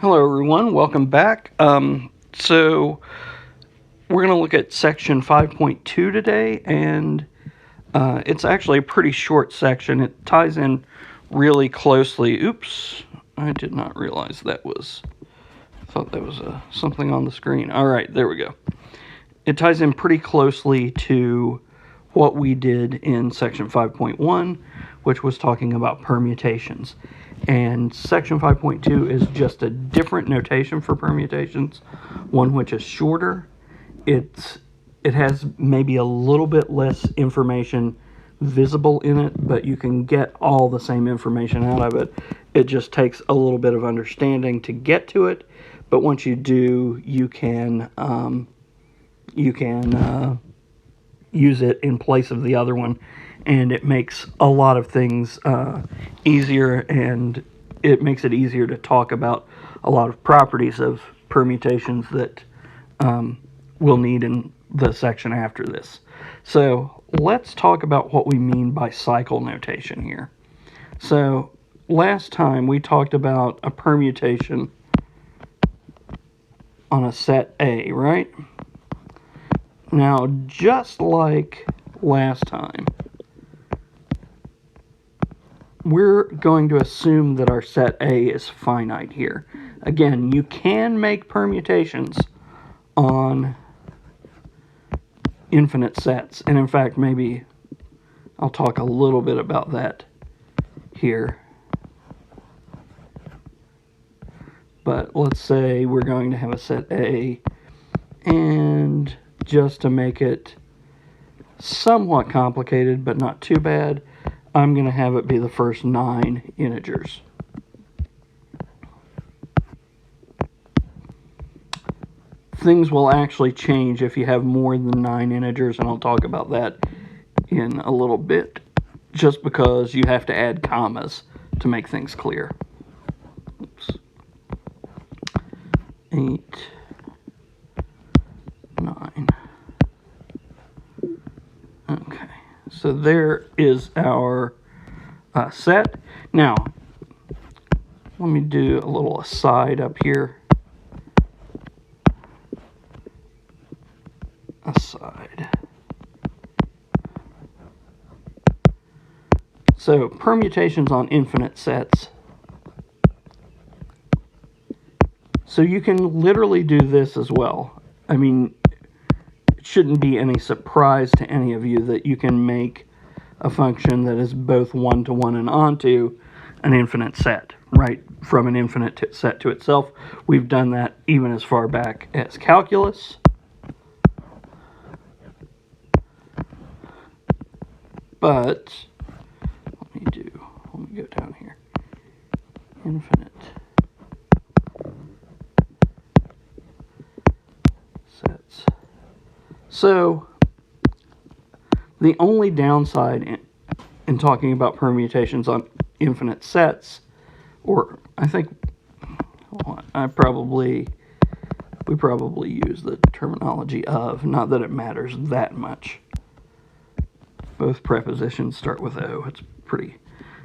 Hello everyone, welcome back. So we're going to look at section 5.2 today, and it's actually a pretty short section. It ties in really closely. Oops, I did not realize I thought that was something on the screen. All right, there we go. It ties in pretty closely to what we did in section 5.1, which was talking about permutations. And section 5.2 is just a different notation for permutations, one which is shorter. It has maybe a little bit less information visible in it, but you can get all the same information out of it. It just takes a little bit of understanding to get to it, but once you do, you can use it in place of the other one, and it makes a lot of things easier, and it makes it easier to talk about a lot of properties of permutations that we'll need in the section after this. So let's talk about what we mean by cycle notation here. So last time we talked about a permutation on a set A, right? Now, just like last time, we're going to assume that our set A is finite here. Again, you can make permutations on infinite sets, and in fact, maybe I'll talk a little bit about that here. But let's say we're going to have a set A, and just to make it somewhat complicated but not too bad, I'm going to have it be the first 9 integers. Things will actually change if you have more than 9 integers, and I'll talk about that in a little bit, just because you have to add commas to make things clear. Oops. 8, 9. Okay, so there is our set. Now, let me do a little aside up here. Aside. So, permutations on infinite sets. So you can literally do this as well. I mean, it shouldn't be any surprise to any of you that you can make a function that is both one-to-one and onto an infinite set, right? From an infinite set to itself. We've done that even as far back as calculus. But let me go down here. Infinite sets. So the only downside in talking about permutations on infinite sets, or I think we probably use the terminology of, not that it matters that much. Both prepositions start with O. It's pretty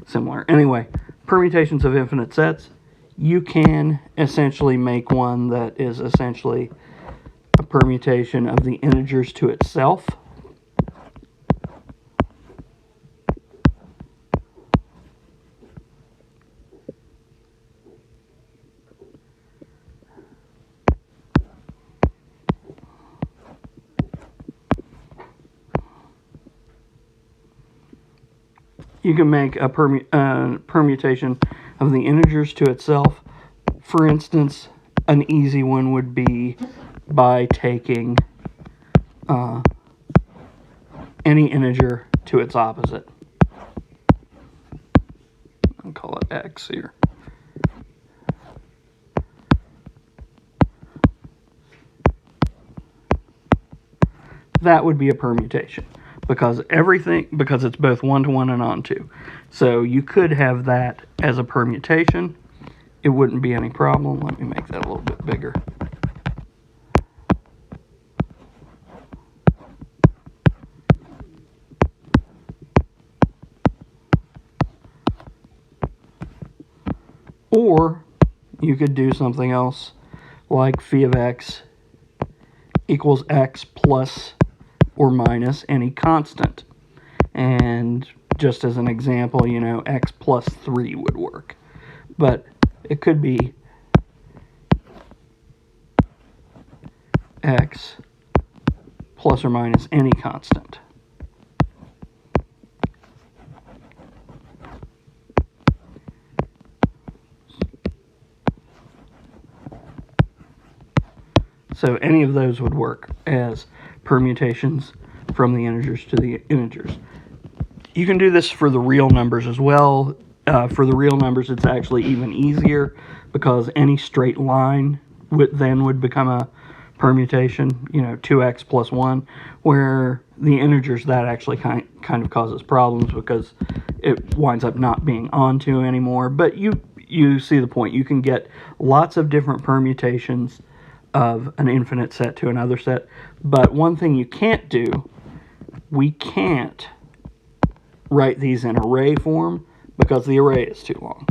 similar. Anyway, permutations of infinite sets, you can essentially make one that is essentially a permutation of the integers to itself. You can make a permutation of the integers to itself. For instance, an easy one would be by taking any integer to its opposite. I'll call it x here. That would be a permutation, because it's both one-to-one and onto. So you could have that as a permutation. It wouldn't be any problem. Let me make that a little bit bigger. Or you could do something else like phi of x equals x plus or minus any constant. And just as an example, you know, x plus 3 would work. But it could be x plus or minus any constant. So any of those would work as permutations from the integers to the integers. You can do this for the real numbers as well. For the real numbers, it's actually even easier because any straight line would become a permutation, you know, 2x plus 1, where the integers, that actually kind of causes problems because it winds up not being onto anymore. But you see the point. You can get lots of different permutations of an infinite set to another set. But one thing you can't do, we can't write these in array form because the array is too long.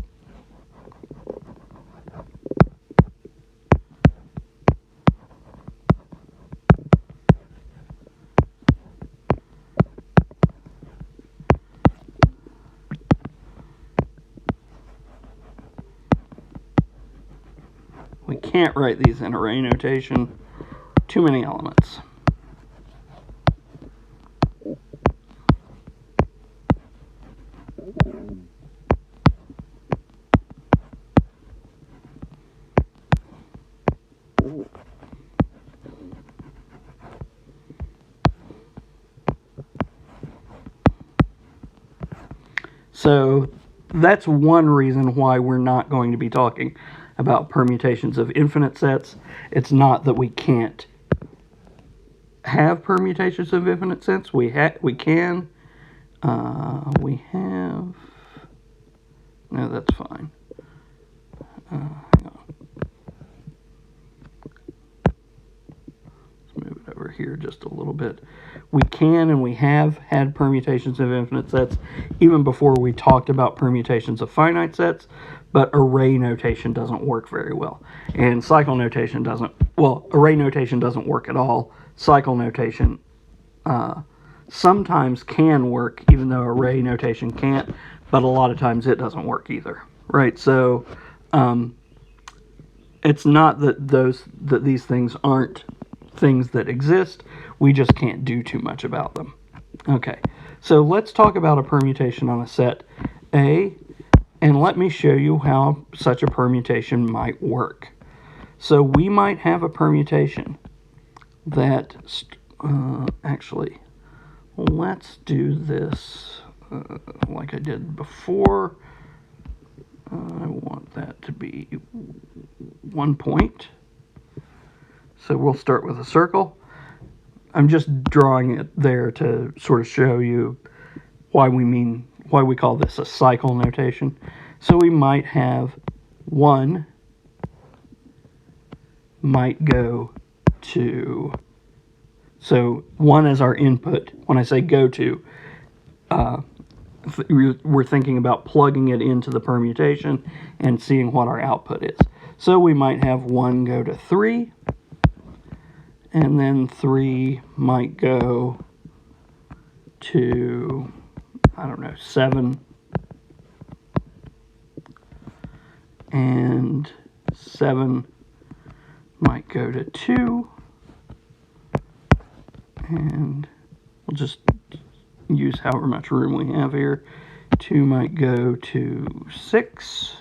We can't write these in array notation. Too many elements. So that's one reason why we're not going to be talking about permutations of infinite sets. It's not that we can't have permutations of infinite sets. We can. We have. No, that's fine. Hang on. Let's move it over here just a little bit. We can and we have had permutations of infinite sets even before we talked about permutations of finite sets, but array notation doesn't work very well. And cycle notation doesn't, well, array notation doesn't work at all. Cycle notation sometimes can work, even though array notation can't, but a lot of times it doesn't work either, right? So it's not that these things aren't things that exist, we just can't do too much about them. Okay, so let's talk about a permutation on a set A, and let me show you how such a permutation might work. So we might have a permutation that, actually, let's do this like I did before. I want that to be 1 point. So we'll start with a circle. I'm just drawing it there to sort of show you why we call this a cycle notation. So we might have 1 might go to, so 1 is our input. When I say go to, we're thinking about plugging it into the permutation and seeing what our output is. So we might have 1 go to 3, and then 3 might go to, I don't know, 7, and 7 might go to 2, and we'll just use however much room we have here. 2 might go to 6,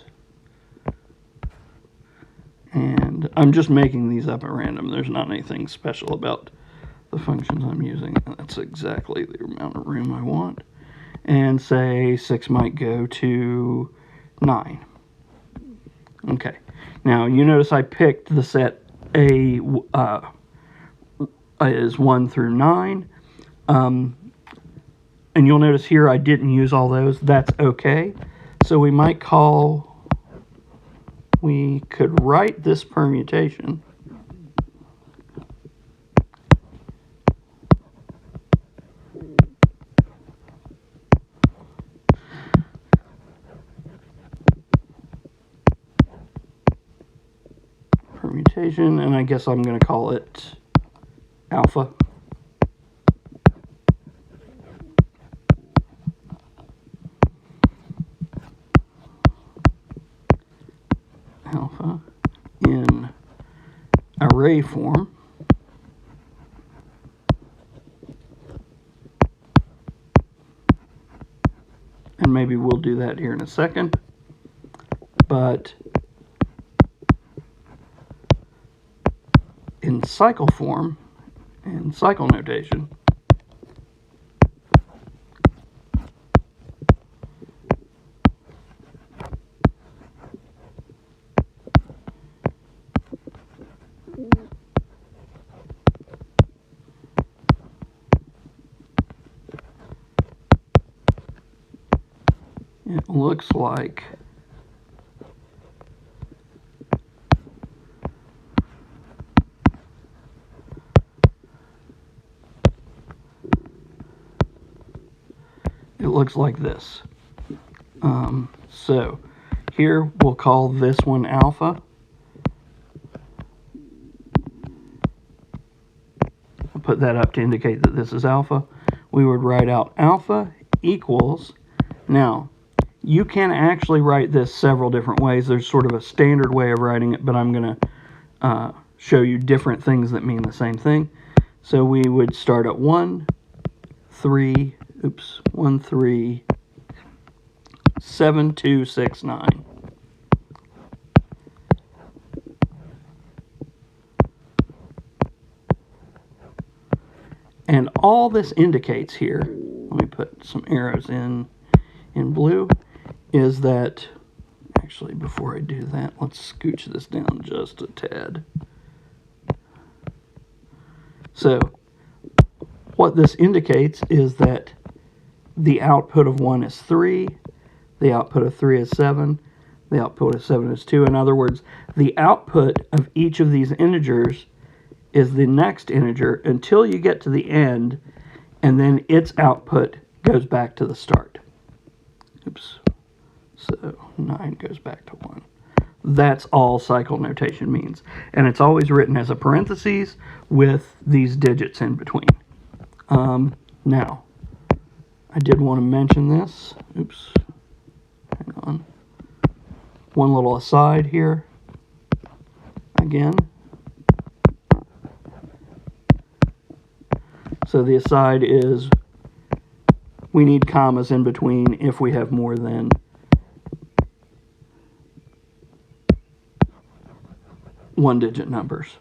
and I'm just making these up at random. There's not anything special about the functions I'm using. That's exactly the amount of room I want. And say 6 might go to 9. Okay, now you notice I picked the set A is 1 through 9. And you'll notice here I didn't use all those. That's okay. So we could write this permutation notation, and I guess I'm going to call it alpha. Alpha in array form. And maybe we'll do that here in a second. But in cycle form, and cycle notation, it looks like this. So here we'll call this one alpha. I'll put that up to indicate that this is alpha. We would write out alpha equals, now you can actually write this several different ways. There's sort of a standard way of writing it, but I'm going to show you different things that mean the same thing. So we would start at 1, 3, 7, 2, 6, 9. And all this indicates here, let me put some arrows in blue, is that, actually before I do that, let's scooch this down just a tad. So what this indicates is that the output of 1 is 3, the output of 3 is 7, the output of 7 is 2. In other words, the output of each of these integers is the next integer until you get to the end, and then its output goes back to the start. So 9 goes back to 1. That's all cycle notation means. And it's always written as a parentheses with these digits in between. Now, I did want to mention this. Hang on. One little aside here. Again. So the aside is we need commas in between if we have more than one-digit numbers.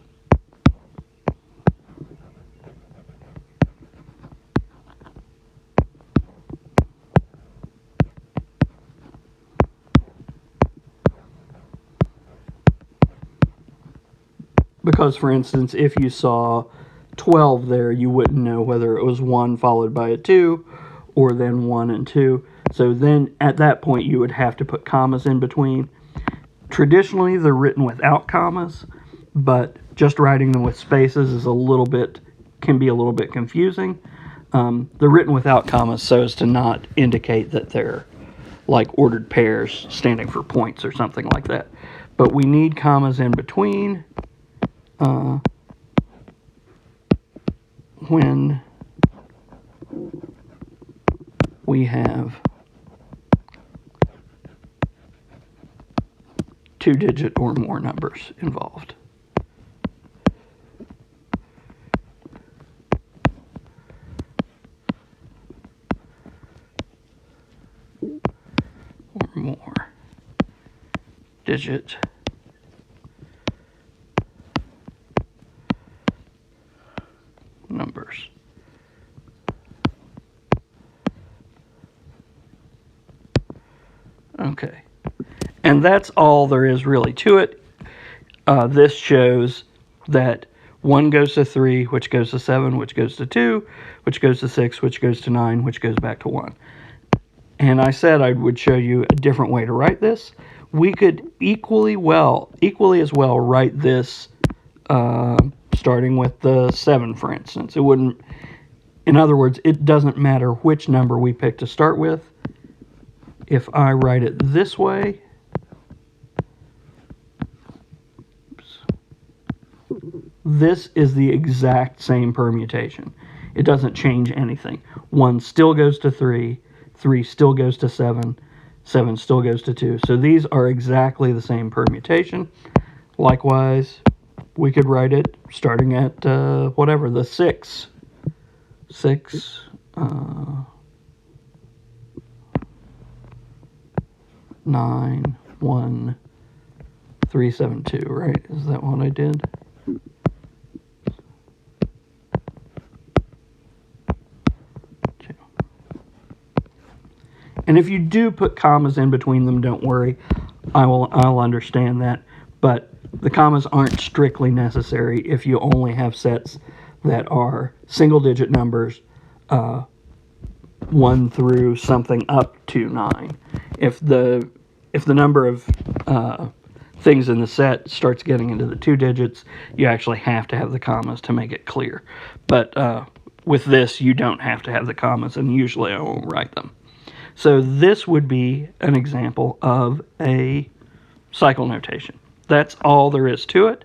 Because, for instance, if you saw 12 there, you wouldn't know whether it was 1 followed by a 2 or then 1 and 2. So then at that point you would have to put commas in between. Traditionally they're written without commas, but just writing them with spaces is can be a little bit confusing. They're written without commas so as to not indicate that they're like ordered pairs standing for points or something like that. But we need commas in between when we have two-digit or more numbers involved. Or more digit numbers. Okay, and that's all there is really to it. This shows that 1 goes to 3, which goes to 7, which goes to 2, which goes to 6, which goes to 9, which goes back to 1. And I said I would show you a different way to write this. We could equally as well write this starting with the 7, for instance. It wouldn't, in other words, it doesn't matter which number we pick to start with. If I write it this way, this is the exact same permutation. It doesn't change anything. 1 still goes to 3, 3 still goes to 7, 7 still goes to 2. So these are exactly the same permutation. Likewise, we could write it starting at whatever, the 6. 6, 9, 1, 3, 7, 2, right? Is that what I did? And if you do put commas in between them, don't worry. I'll understand that. But the commas aren't strictly necessary if you only have sets that are single-digit numbers, 1 through something up to 9. If the number of things in the set starts getting into the 2 digits, you actually have to have the commas to make it clear. But with this, you don't have to have the commas, and usually I won't write them. So this would be an example of a cycle notation. That's all there is to it.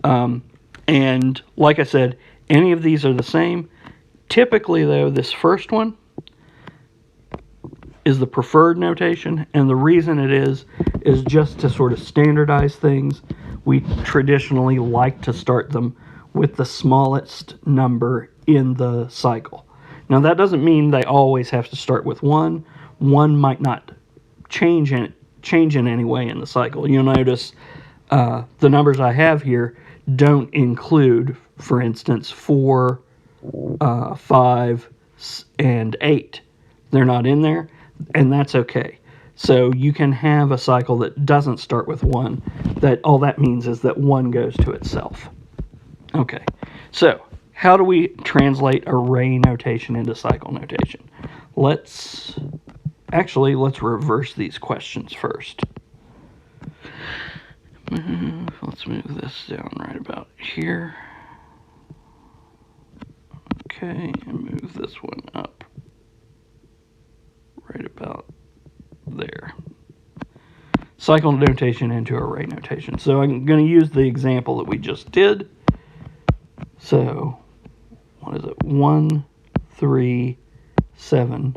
And like I said, any of these are the same. Typically, though, this first one is the preferred notation, and the reason it is just to sort of standardize things. We traditionally like to start them with the smallest number in the cycle. Now, that doesn't mean they always have to start with 1. 1 might not change in any way in the cycle. You'll notice the numbers I have here don't include, for instance, 4, 5, and 8. They're not in there, and that's okay. So you can have a cycle that doesn't start with 1. That all that means is that 1 goes to itself. Okay, so how do we translate array notation into cycle notation? Let's reverse these questions first. Let's move this down right about here. Okay, and move this one up right about there. Cycle notation into array notation. So I'm going to use the example that we just did. So, what is it? 1, 3, 7,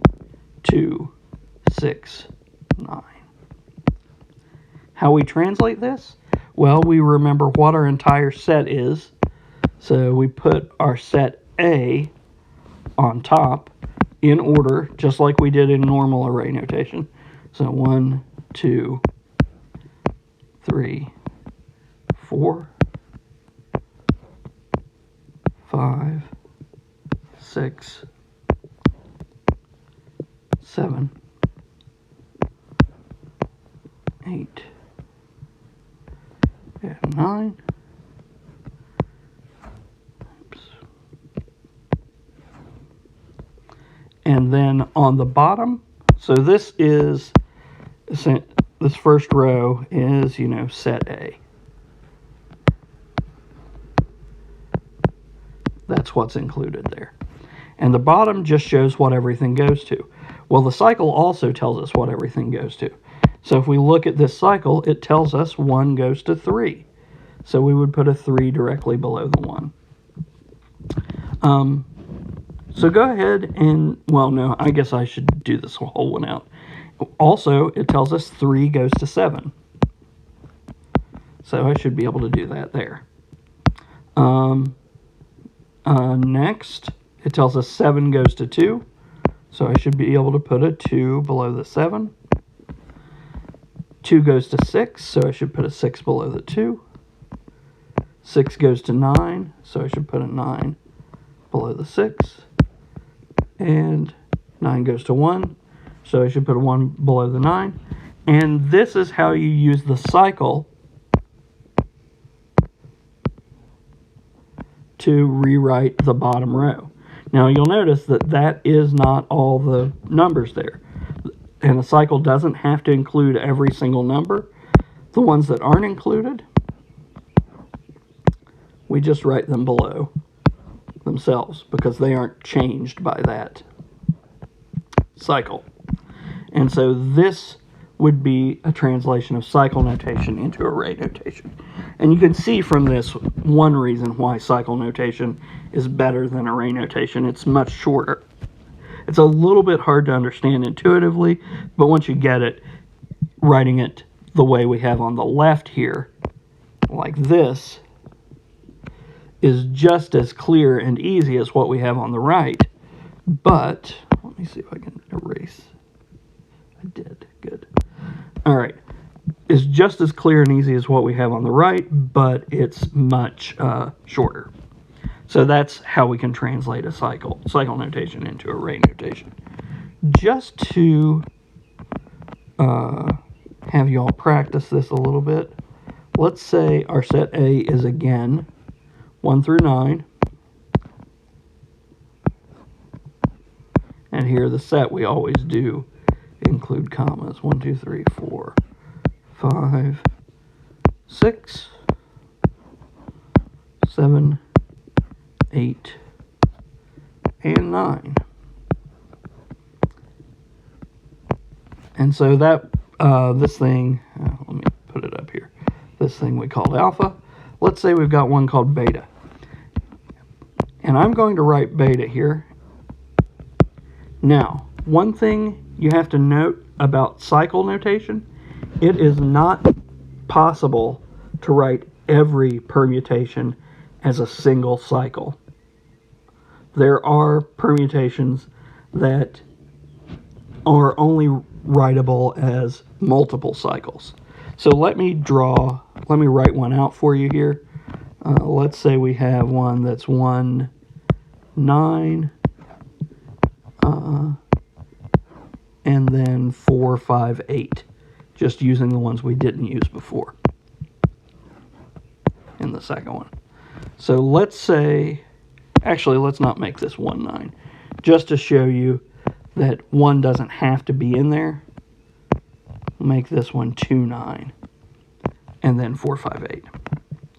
2, 6, 9. How we translate this? Well, we remember what our entire set is. So we put our set A on top in order, just like we did in normal array notation. So 1, 2, 3, 4, 5, 6, 7, 8, and 9. Oops. And then on the bottom, so this first row is, set A. That's what's included there. And the bottom just shows what everything goes to. Well, the cycle also tells us what everything goes to. So if we look at this cycle, it tells us 1 goes to 3. So we would put a 3 directly below the 1. So go ahead and, well, no, I guess I should do this whole one out. Also, it tells us 3 goes to 7. So I should be able to do that there. Next, it tells us 7 goes to 2. So I should be able to put a 2 below the 7. 2 goes to 6, so I should put a 6 below the 2. 6 goes to 9, so I should put a 9 below the 6. And 9 goes to 1, so I should put a 1 below the 9. And this is how you use the cycle to rewrite the bottom row. Now you'll notice that that is not all the numbers there. And the cycle doesn't have to include every single number. The ones that aren't included, we just write them below themselves because they aren't changed by that cycle. And so this would be a translation of cycle notation into array notation. And you can see from this one reason why cycle notation is better than array notation. It's much shorter. It's a little bit hard to understand intuitively, but once you get it, writing it the way we have on the left here, like this, is just as clear and easy as what we have on the right. But, let me see if I can erase. I did. Good. All right. It's just as clear and easy as what we have on the right, but it's much shorter. So that's how we can translate a cycle notation into array notation. Just to have you all practice this a little bit, let's say our set A is again 1 through 9. And here the set we always do include commas. 1, 2, 3, 4, 5, 6, 7, 8, and 9. And so that, this thing, let me put it up here. This thing we called alpha. Let's say we've got one called beta. And I'm going to write beta here. Now, one thing you have to note about cycle notation, it is not possible to write every permutation as a single cycle. There are permutations that are only writable as multiple cycles. So let me write one out for you here. Let's say we have one that's 1, 9, and then 4, 5, 8, just using the ones we didn't use before in the second one. So let's say, actually let's not make this 1, 9, just to show you that 1 doesn't have to be in there. Make this one 2, 9, and then 4, 5, 8.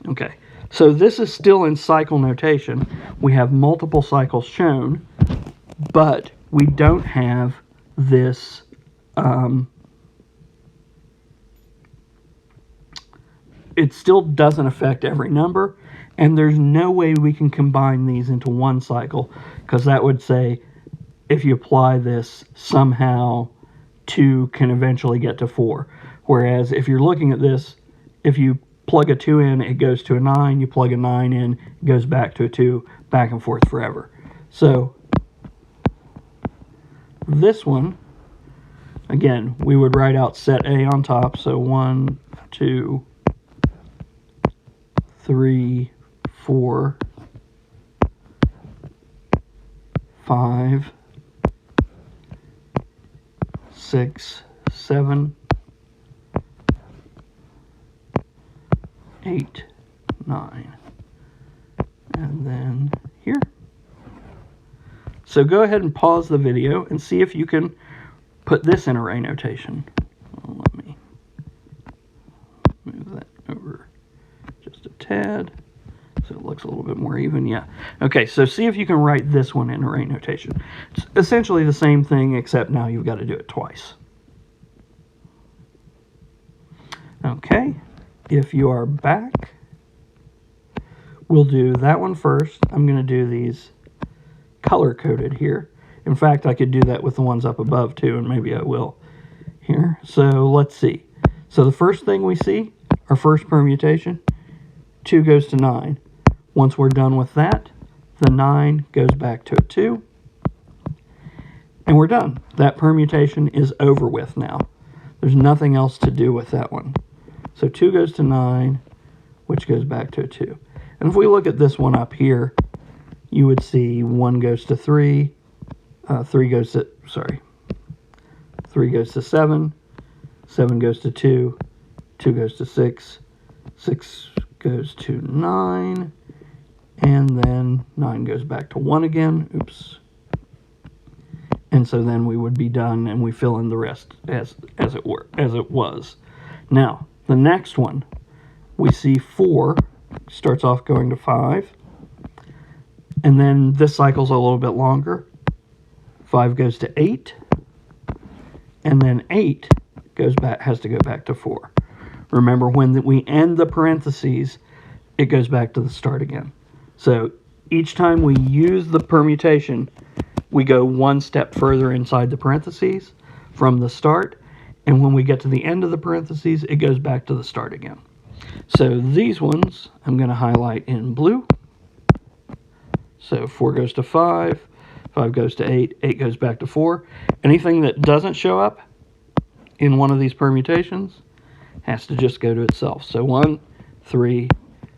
Okay, so this is still in cycle notation. We have multiple cycles shown, but we don't have this it still doesn't affect every number, and there's no way we can combine these into one cycle, because that would say if you apply this, somehow 2 can eventually get to 4. Whereas if you're looking at this, if you plug a 2 in, it goes to a 9. You plug a 9 in, it goes back to a 2, back and forth forever. So this one, again, we would write out set A on top. So 1, 2, 3, 4, 5, 6, 7, 8, 9, and then here. So go ahead and pause the video and see if you can put this in array notation. Well, let me move that over just a tad so it looks a little bit more even. Yeah. Okay, so see if you can write this one in array notation. It's essentially the same thing, except now you've got to do it twice. Okay, if you are back, we'll do that one first. I'm going to do these color-coded here. In fact, I could do that with the ones up above too, and maybe I will here. So let's see. So the first thing we see, our first permutation, 2 goes to 9. Once we're done with that, the 9 goes back to a 2. And we're done. That permutation is over with now. There's nothing else to do with that one. So 2 goes to 9, which goes back to a 2. And if we look at this one up here, you would see 1 goes to 3, 3 goes to 7, 7 goes to 2, 2 goes to 6, 6 goes to 9, and then 9 goes back to 1 again. Oops. And so then we would be done, and we fill in the rest as it was. Now, the next one, we see 4 starts off going to 5, and then this cycle's a little bit longer. 5 goes to 8, and then 8 has to go back to 4. Remember, when we end the parentheses, it goes back to the start again. So each time we use the permutation, we go one step further inside the parentheses from the start, and when we get to the end of the parentheses, it goes back to the start again. So these ones I'm going to highlight in blue. So 4 goes to 5, 5 goes to 8, 8 goes back to 4. Anything that doesn't show up in one of these permutations has to just go to itself. So 1, 3,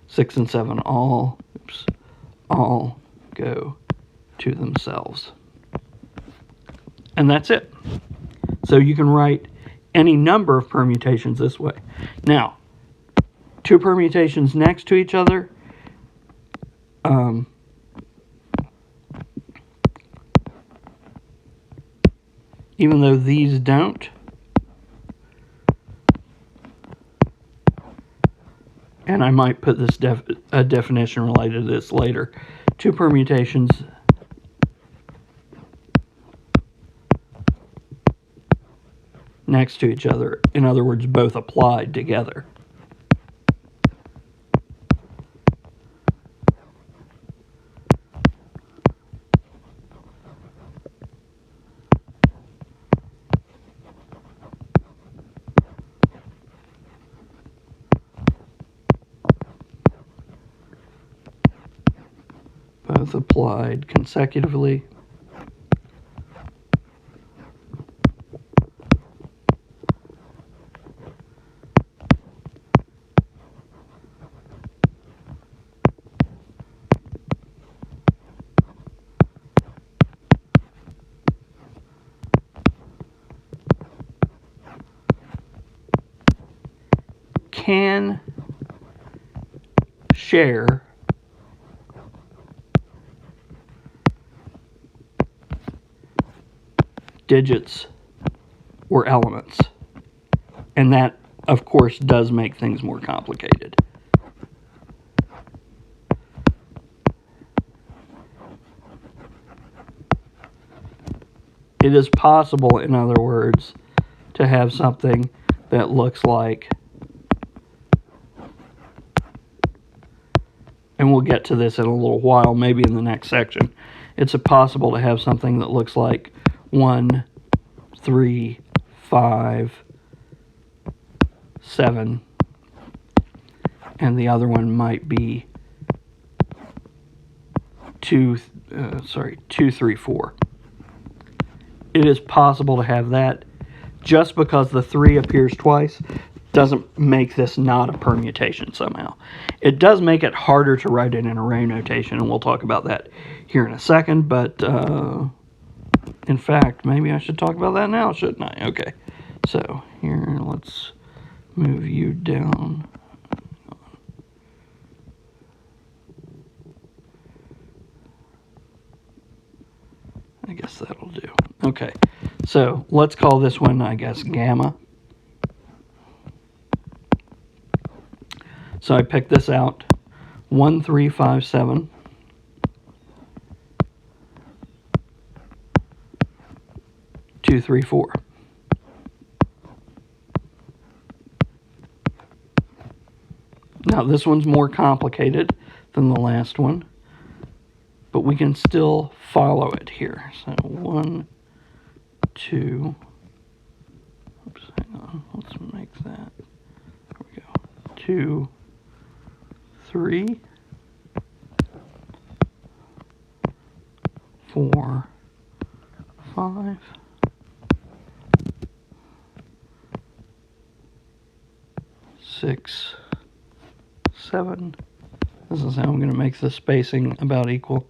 6, and 7 all go to themselves. And that's it. So you can write any number of permutations this way. Now, two permutations next to each other, even though these don't, and I might put this a definition related to this later, two permutations next to each other, in other words, both applied together, both applied consecutively, can share digits or elements. And that, of course, does make things more complicated. It is possible, in other words, to have something that looks like, and we'll get to this in a little while, maybe in the next section. It's possible to have something that looks like 1, 3, 5, 7, and the other one might be 2, 3, 4. It is possible to have that. Just because the 3 appears twice doesn't make this not a permutation somehow. It does make it harder to write it in array notation, and we'll talk about that here in a second, but in fact, maybe I should talk about that now, shouldn't I? Okay, so here, let's move you down. I guess that'll do. Okay, so let's call this one, I guess, gamma. So I picked this out, 1, 3, 5, 7. Two, 3, 4. Now this one's more complicated than the last one, but we can still follow it here. So 1, 2, oops, hang on, let's make that, there we go, 2, 3, 4, 5, 6, 7. This is how I'm going to make the spacing about equal.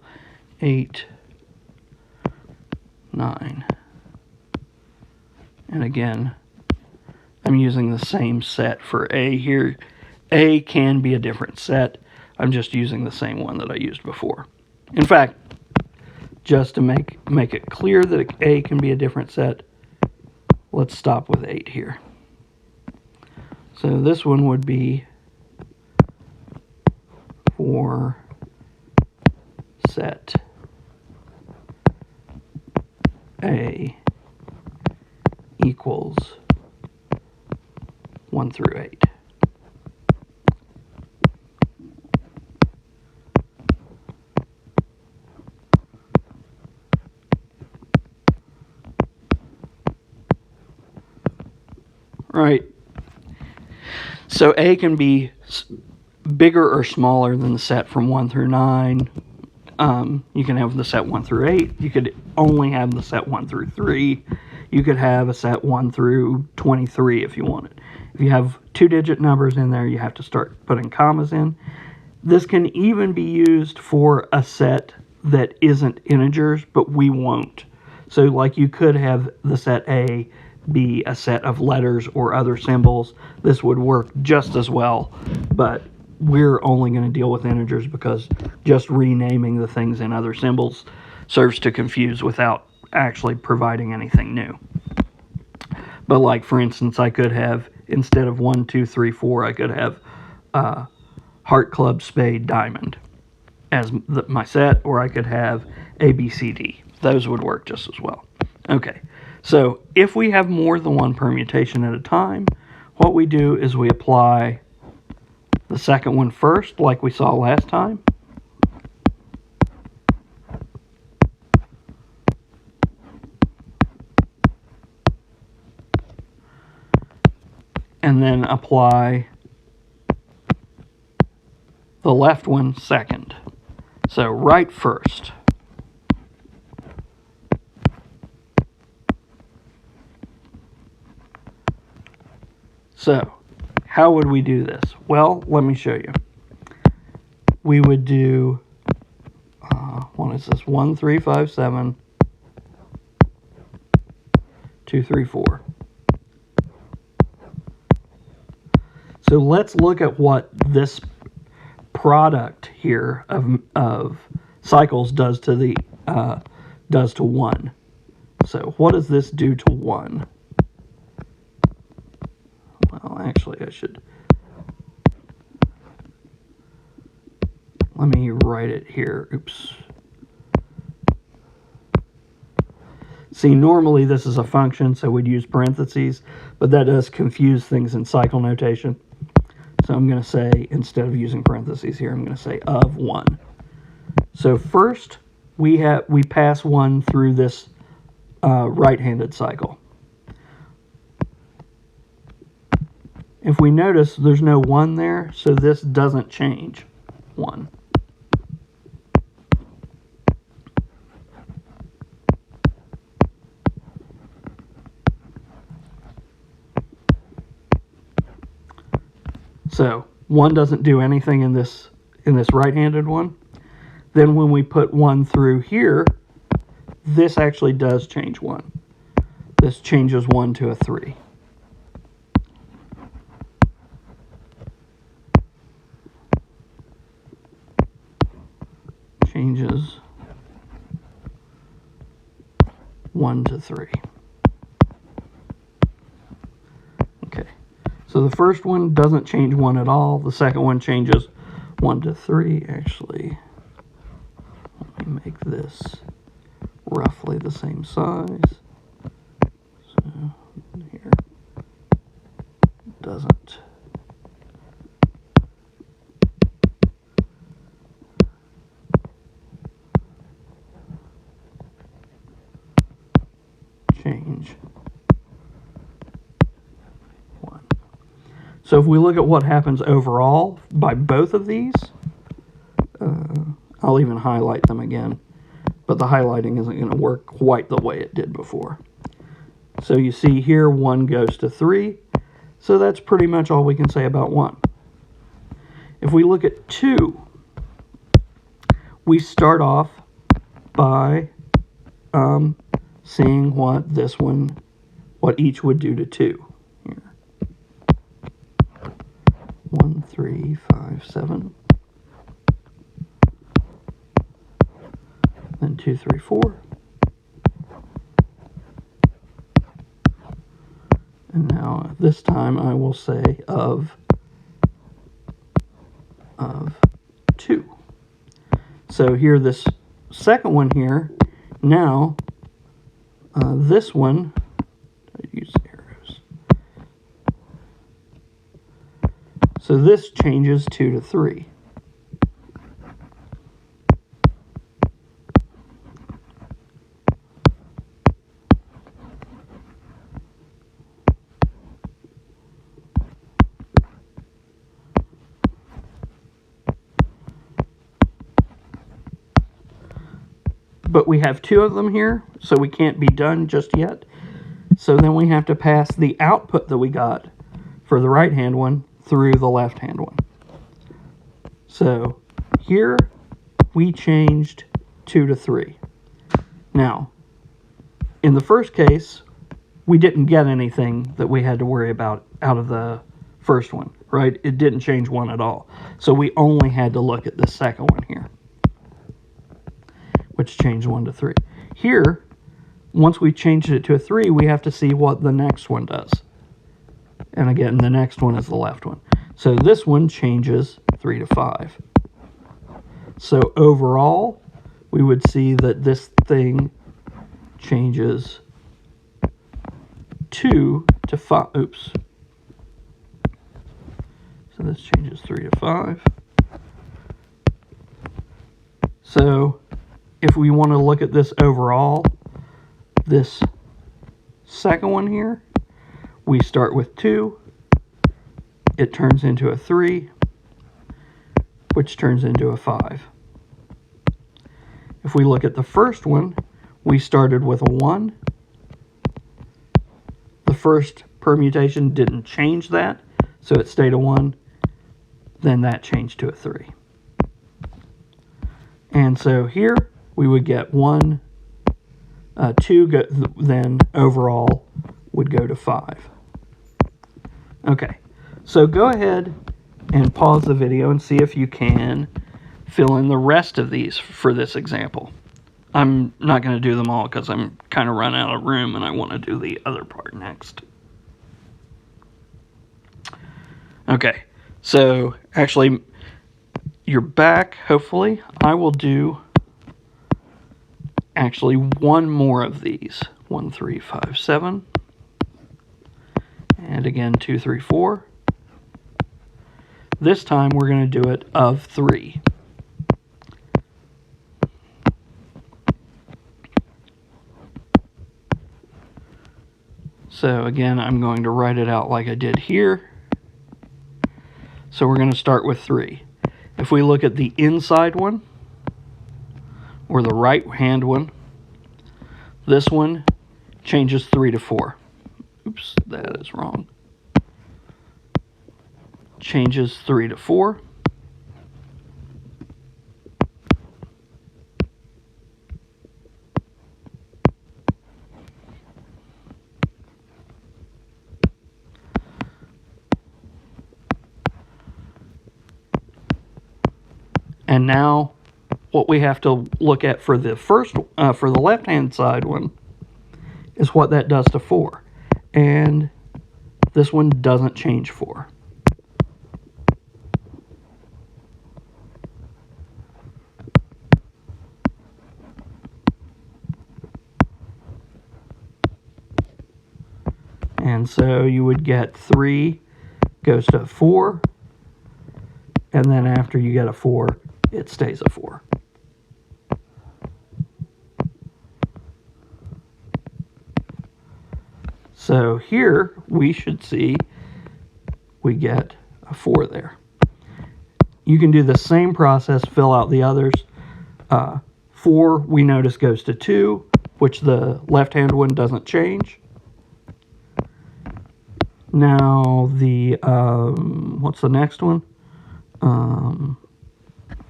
8, 9. And again, I'm using the same set for A here. A can be a different set. I'm just using the same one that I used before. In fact, just to make it clear that A can be a different set, let's stop with 8 here. So this one would be for set A equals 1 through 8. Right. So A can be bigger or smaller than the set from 1 through 9. You can have the set 1 through 8. You could only have the set 1 through 3. You could have a set 1 through 23 if you wanted. If you have 2-digit numbers in there, you have to start putting commas in. This can even be used for a set that isn't integers, but we won't. So like you could have the set A be a set of letters or other symbols. This would work just as well, but we're only going to deal with integers because just renaming the things in other symbols serves to confuse without actually providing anything new. But like, for instance, I could have, instead of 1, 2, 3, 4, I could have heart, club, spade, diamond as my set, or I could have A, B, C, D. Those would work just as well. Okay, so if we have more than one permutation at a time, what we do is we apply the second one first, like we saw last time. And then apply the left one second. So right first. So how would we do this? Well, let me show you. We would do, what is this? 1, 3, 5, 7, 2, 3, 4. So let's look at what this product here of cycles does to the does to 1. So what does this do to 1? Well, actually, I should. Let me write it here. Oops. See, normally this is a function, so we'd use parentheses, but that does confuse things in cycle notation. So I'm going to say, instead of using parentheses here, I'm going to say of 1. So first, we pass 1 through this right-handed cycle. If we notice, there's no 1 there, so this doesn't change 1. So 1 doesn't do anything in this right-handed one. Then when we put 1 through here, this actually does change 1. This changes 1 to a 3. Changes 1 to 3. Okay, so the first one doesn't change 1 at all. The second one changes 1 to 3. Actually, let me make this roughly the same size. So here doesn't. Change 1. So if we look at what happens overall by both of these, I'll even highlight them again, but the highlighting isn't going to work quite the way it did before. So you see here 1 goes to 3, so that's pretty much all we can say about 1. If we look at 2, we start off by seeing what each would do to 2. Here. 1, 3, 5, 7. Then 2, 3, 4. And now this time I will say of 2. So here, this second one here, now this one, I use arrows. So this changes 2 to 3. But we have 2 of them here, so we can't be done just yet. So then we have to pass the output that we got for the right-hand one through the left-hand one. So here we changed 2 to 3. Now, in the first case, we didn't get anything that we had to worry about out of the first one, right? It didn't change 1 at all. So we only had to look at the second one here, which changed 1 to 3. Here, once we changed it to a 3, we have to see what the next one does. And again, the next one is the left one. So this one changes 3 to 5. So overall, we would see that this thing changes 2 to 5. Oops. So this changes 3 to 5. So if we want to look at this overall, this second one here, we start with 2. It turns into a 3, which turns into a 5. If we look at the first one, we started with a 1. The first permutation didn't change that, so it stayed a 1. Then that changed to a 3. And so here we would get 1, 2, then overall would go to 5. Okay, so go ahead and pause the video and see if you can fill in the rest of these for this example. I'm not going to do them all because I'm kind of run out of room and I want to do the other part next. Okay, so actually you're back, hopefully. I will do actually one more of these. 1, 3, 5, 7. And again, 2, 3, 4. This time we're going to do it of 3. So again, I'm going to write it out like I did here. So we're going to start with 3. If we look at the inside one, or the right hand one, this one changes 3 to 4. Oops, that is wrong. Changes 3 to 4. And now what we have to look at for the first, for the left-hand side one, is what that does to 4. And this one doesn't change 4. And so you would get 3 goes to 4, and then after you get a 4, it stays a 4. So here we should see we get a 4 there. You can do the same process, fill out the others. 4 we notice goes to 2, which the left-hand one doesn't change. Now the, what's the next one?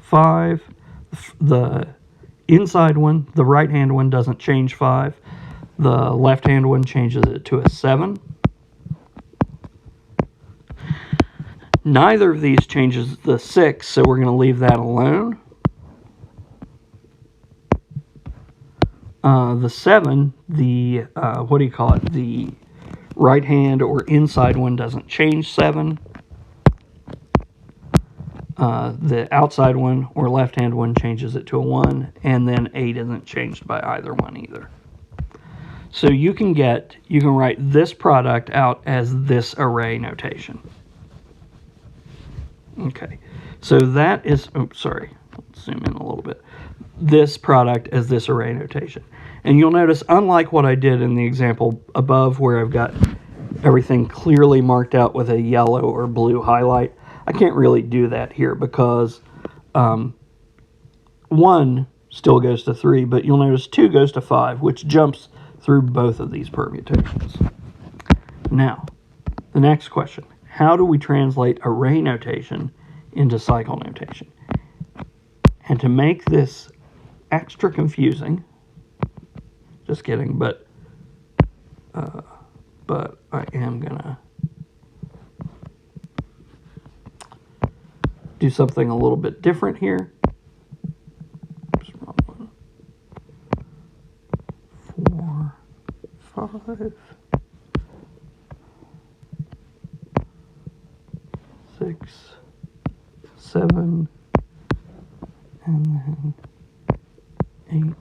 5. The inside one, the right-hand one doesn't change 5. The left-hand one changes it to a 7. Neither of these changes the 6, so we're going to leave that alone. The 7, the, what do you call it? The right hand or inside one doesn't change 7. The outside one or left hand one changes it to a 1, and then 8 isn't changed by either one either. So you can write this product out as this array notation. Okay, so that is, oh, sorry, let's zoom in a little bit. This product as this array notation. And you'll notice, unlike what I did in the example above where I've got everything clearly marked out with a yellow or blue highlight, I can't really do that here because 1 still goes to 3, but you'll notice 2 goes to 5, which jumps through both of these permutations. Now, the next question. How do we translate array notation into cycle notation? And to make this extra confusing, just kidding, but I am gonna do something a little bit different here. Oops, wrong one. 4, 5, 6, 7, and then 8.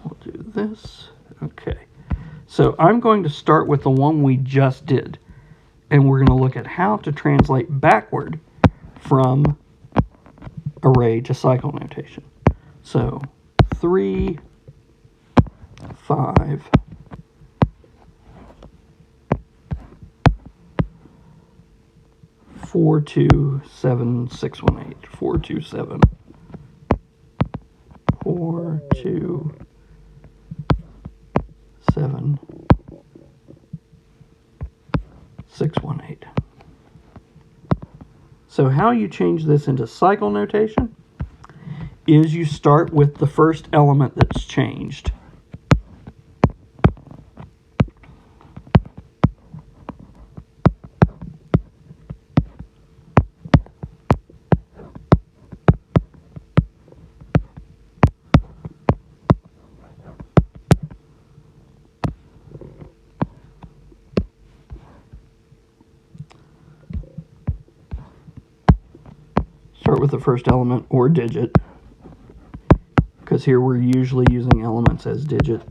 We'll do this. Okay. So I'm going to start with the one we just did, and we're going to look at how to translate backward from array to cycle notation. So 3, 5, 4, 2, 7, 6, 1, 8. 4, 2, 7. 4, 2, 7, 6, 1, 8. So how you change this into cycle notation is you start with the first element that's changed. Start with the first element or digit, because here we're usually using elements as digits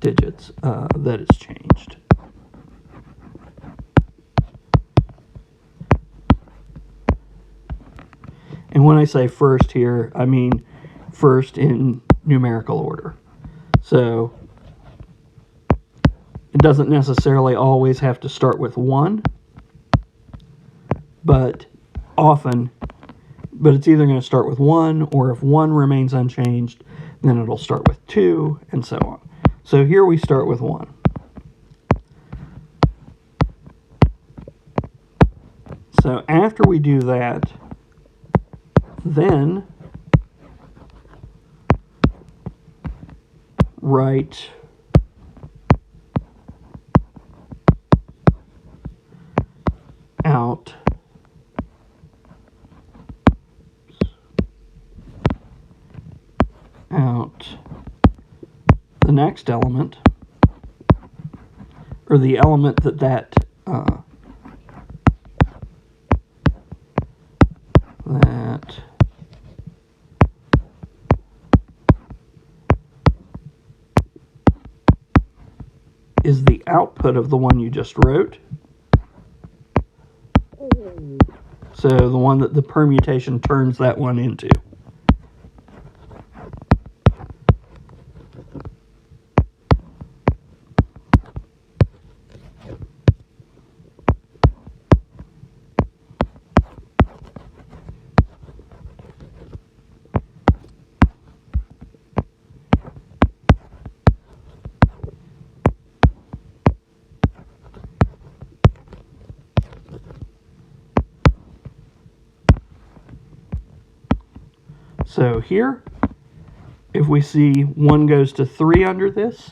that is changed. And when I say first here, I mean first in numerical order. So it doesn't necessarily always have to start with 1, but it's either going to start with 1, or if 1 remains unchanged, then it'll start with 2, and so on. So here we start with 1. So after we do that, then write out the next element, or the element that is the output of the one you just wrote. So the one that the permutation turns that one into. So here, if we see 1 goes to 3 under this,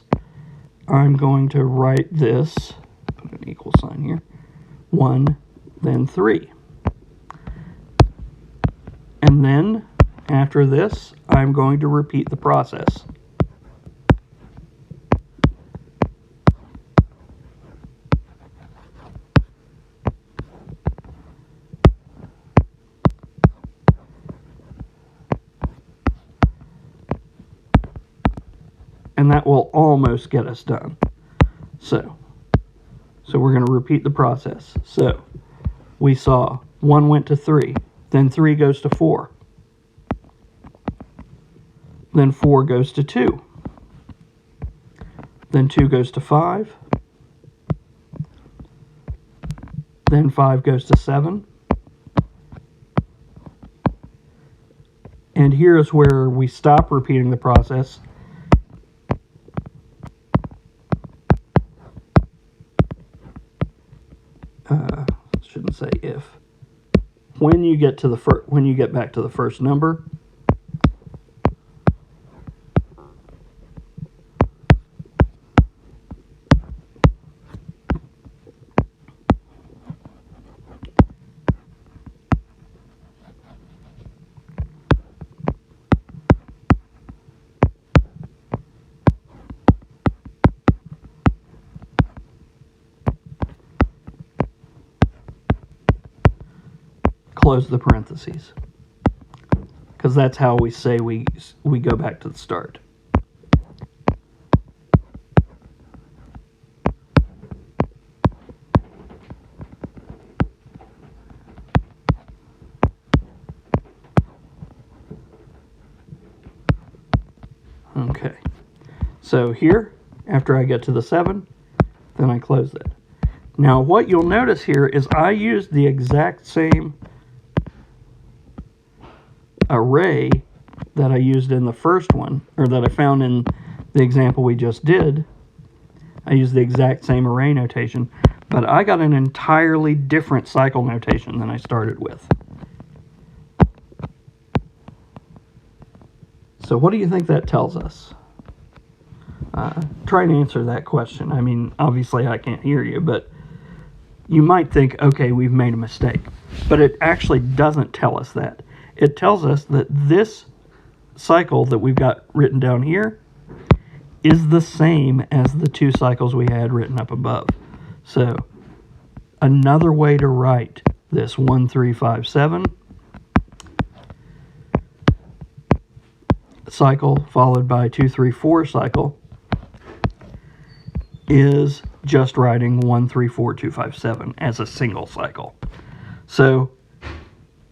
I'm going to write this, put an equal sign here, 1, then 3. And then, after this, I'm going to repeat the process. And that will almost get us done. So we're going to repeat the process. So we saw 1 went to 3. Then 3 goes to 4. Then 4 goes to 2. Then 2 goes to 5. Then 5 goes to 7. And here is where we stop repeating the process. Shouldn't say if. When you get to the when you get back to the first number, close the parentheses, because that's how we say we go back to the start. Okay, so here, after I get to the 7, then I close that. Now what you'll notice here is I used the exact same array that I used in the first one, or that I found in the example we just did. I used the exact same array notation, but I got an entirely different cycle notation than I started with. So what do you think that tells us? Try and answer that question. I mean, obviously I can't hear you, but you might think, okay, we've made a mistake. But it actually doesn't tell us that. It tells us that this cycle that we've got written down here is the same as the 2 cycles we had written up above. So another way to write this 1, 3, 5, 7 cycle followed by 2, 3, 4 cycle is just writing 1, 3, 4, 2, 5, 7 as a single cycle. So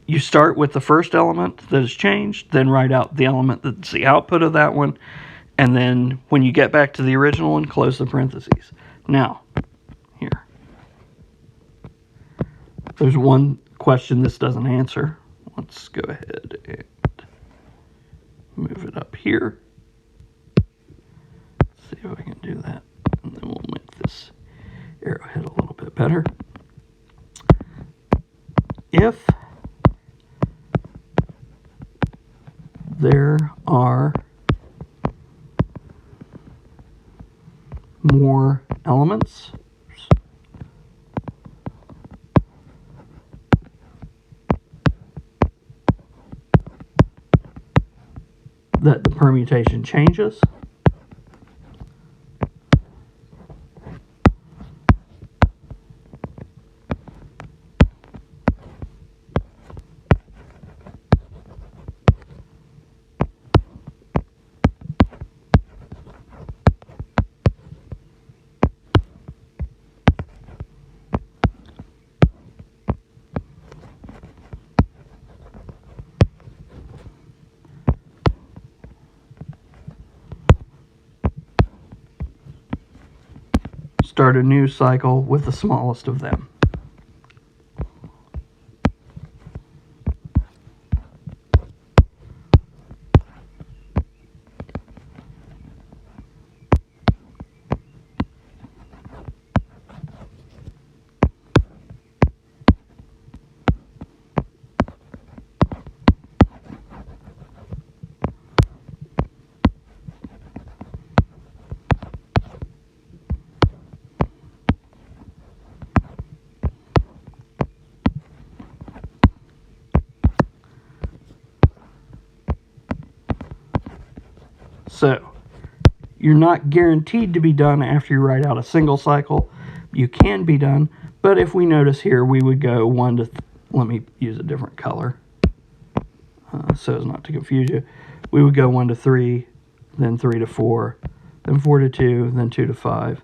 you start with the first element that has changed, then write out the element that's the output of that one, and then when you get back to the original one, close the parentheses. Now, here. There's one question this doesn't answer. Let's go ahead and move it up here. Let's see if I can do that. And then we'll make this arrowhead a little bit better. If there are more elements that the permutation changes, start a new cycle with the smallest of them. So, you're not guaranteed to be done after you write out a single cycle. You can be done, but if we notice here, we would go 1 to, let me use a different color so as not to confuse you. We would go 1 to 3, then 3 to 4, then 4 to 2, then 2 to 5,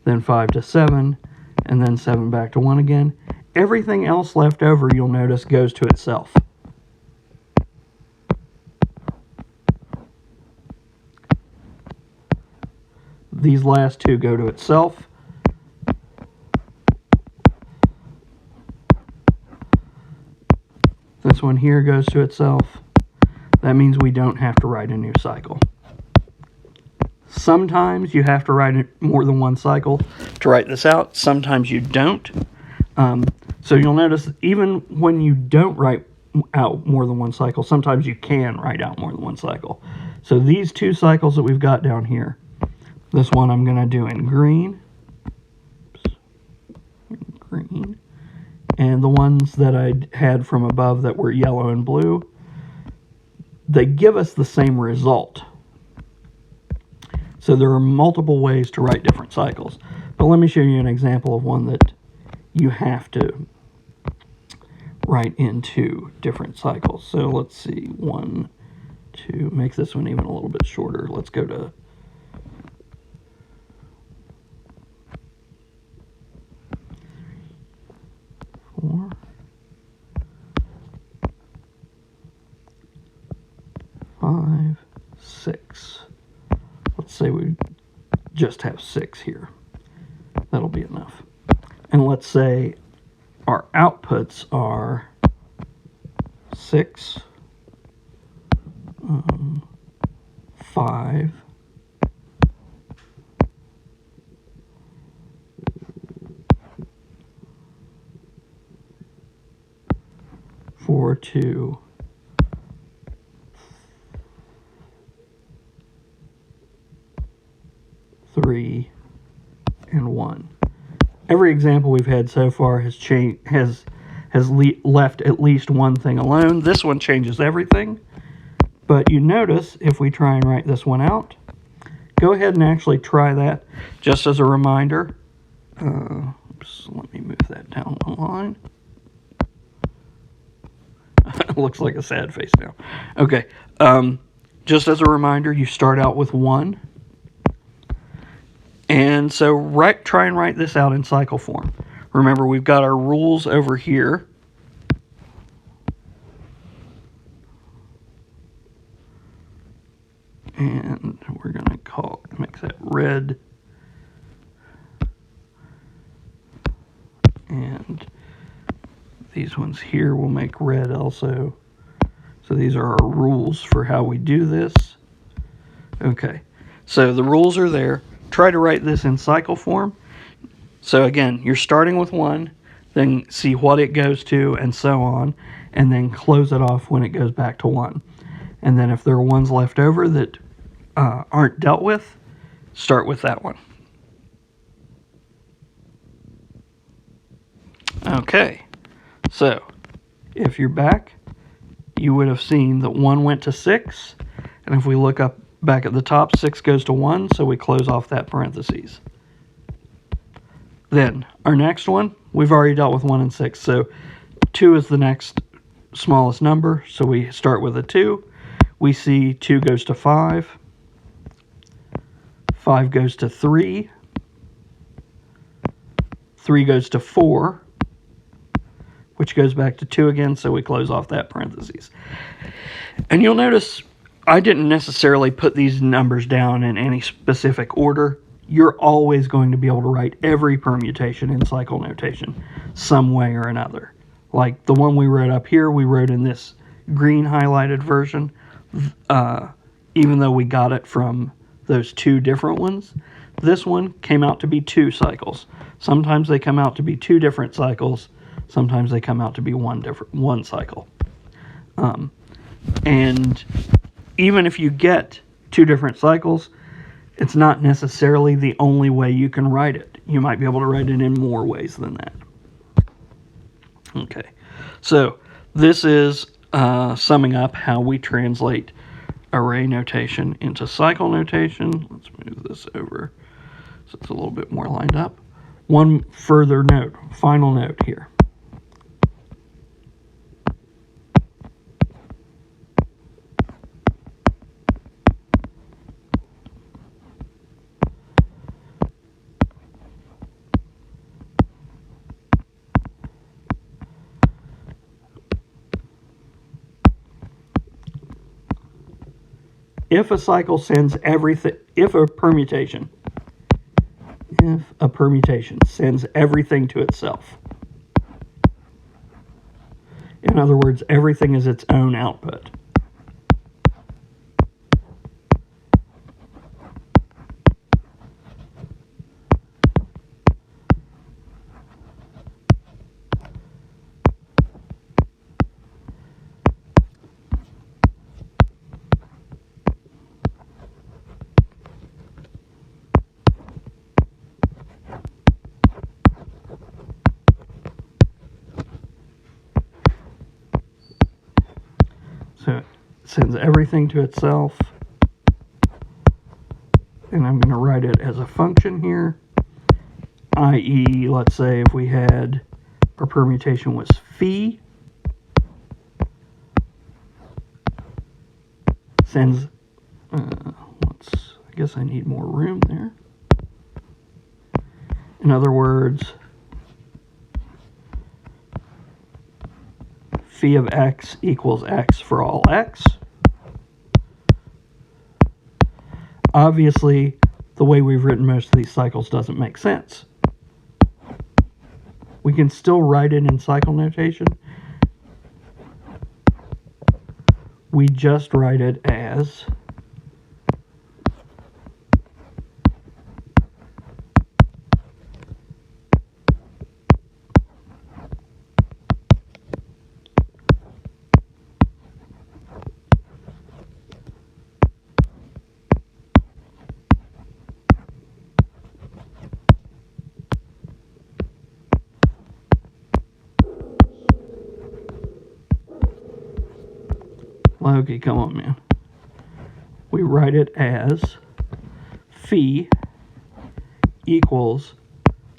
then 5 to 7, and then 7 back to 1 again. everything else left over, you'll notice, goes to itself. These last two go to itself. This one here goes to itself. That means we don't have to write a new cycle. Sometimes you have to write more than one cycle to write this out. Sometimes you don't. So you'll notice even when you don't write out more than one cycle, sometimes you can write out more than one cycle. So these two cycles that we've got down here, this one I'm going to do in green. Green. And the ones that I had from above that were yellow and blue, they give us the same result. So there are multiple ways to write different cycles. But let me show you an example of one that you have to write into different cycles. So let's see, 1, 2, make this one even a little bit shorter. Let's go to 4, 5, 6. Let's say we just have 6 here. That'll be enough. And let's say our outputs are 6, 5, 4, 2, 3, and 1. Every example we've had so far has left at least one thing alone. This one changes everything. But you notice if we try and write this one out, go ahead and actually try that just as a reminder. Oops, let me move that down one line. It looks like a sad face now. Okay, just as a reminder, you start out with 1. And so try and write this out in cycle form. Remember, we've got our rules over here. And we're going to make that red. And these ones here will make red also. So these are our rules for how we do this. Okay, so the rules are there. Try to write this in cycle form. So again, you're starting with 1, then see what it goes to, and so on, and then close it off when it goes back to 1. And then if there are ones left over that aren't dealt with, start with that one. Okay, so if you're back, you would have seen that 1 went to 6, and if we look up back at the top, 6 goes to 1, so we close off that parentheses. Then, our next one, we've already dealt with 1 and 6, so 2 is the next smallest number, so we start with a 2. We see 2 goes to 5, 5 goes to 3, 3 goes to 4, which goes back to 2 again, so we close off that parentheses. And you'll notice I didn't necessarily put these numbers down in any specific order. You're always going to be able to write every permutation in cycle notation some way or another. Like the one we wrote up here, we wrote in this green highlighted version, even though we got it from those 2 different ones. This one came out to be 2 cycles. Sometimes they come out to be 2 different cycles. Sometimes they come out to be one cycle. And even if you get 2 different cycles, it's not necessarily the only way you can write it. You might be able to write it in more ways than that. Okay, so this is summing up how we translate array notation into cycle notation. Let's move this over so it's a little bit more lined up. One further note, final note here. if a cycle sends everything, if a permutation sends everything to itself. In other words, everything is its own output. So it sends everything to itself. And I'm going to write it as a function here, i.e., let's say if we had our permutation was phi, sends, I guess I need more room there. In other words, phi of x equals x for all x. Obviously, the way we've written most of these cycles doesn't make sense. We can still write it in cycle notation. We just write it as Loki, come on, man. We write it as phi equals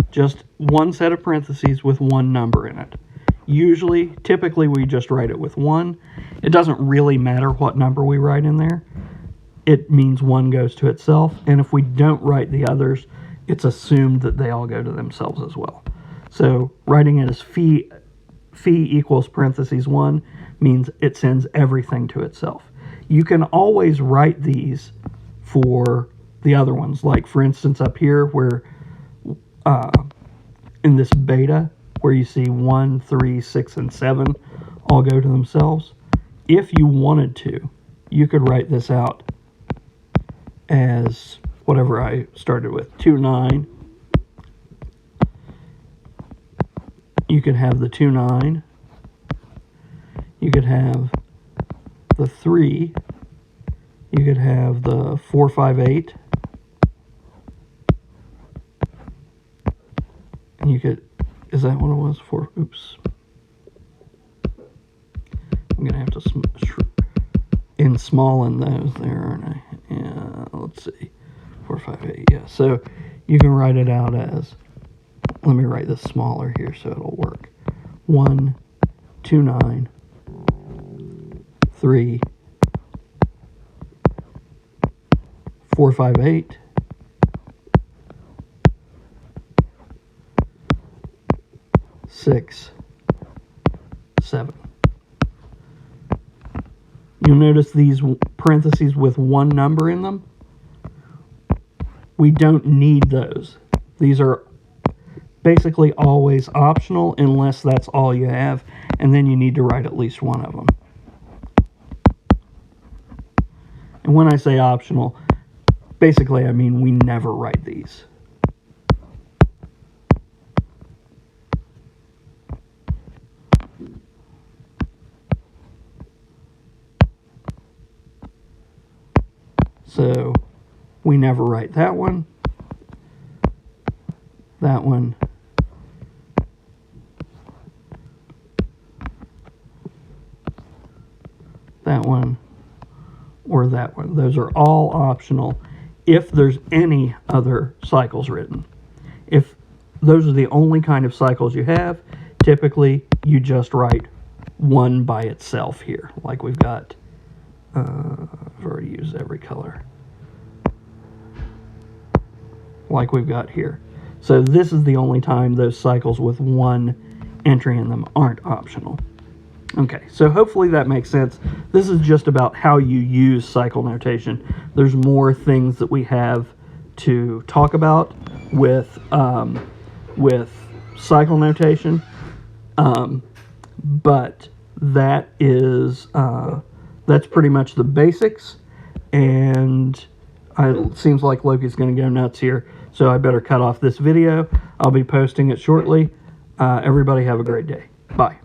just one set of parentheses with one number in it. Typically, we just write it with 1. It doesn't really matter what number we write in there. It means one goes to itself, and if we don't write the others, it's assumed that they all go to themselves as well. So writing it as phi equals parentheses 1 means it sends everything to itself. You can always write these for the other ones. Like, for instance, up here where in this beta, where you see 1, 3, 6, and 7 all go to themselves, if you wanted to, you could write this out as whatever I started with, 2, 9. You could have the 2, 9. You could have the 3. You could have the 4, 5, 8. And you could, is that what it was? 4, oops. I'm going to have to in small in those there, aren't I? Yeah, let's see. 4, 5, 8, yeah. So you can write it out as, let me write this smaller here so it'll work. 1, 2, 9. 3, 4, 5, 8, 6, 7. You'll notice these parentheses with one number in them. We don't need those. These are basically always optional unless that's all you have, and then you need to write at least one of them. And when I say optional, basically I mean we never write these. So we never write that one, that one, that one, or that one. Those are all optional if there's any other cycles written. If those are the only kind of cycles you have, typically you just write one by itself here. Like we've got, I've already used every color. Like we've got here. So this is the only time those cycles with one entry in them aren't optional. Okay, so hopefully that makes sense. This is just about how you use cycle notation. There's more things that we have to talk about with cycle notation, but that is that's pretty much the basics. And it seems like Loki's going to go nuts here, so I better cut off this video. I'll be posting it shortly. Everybody have a great day. Bye.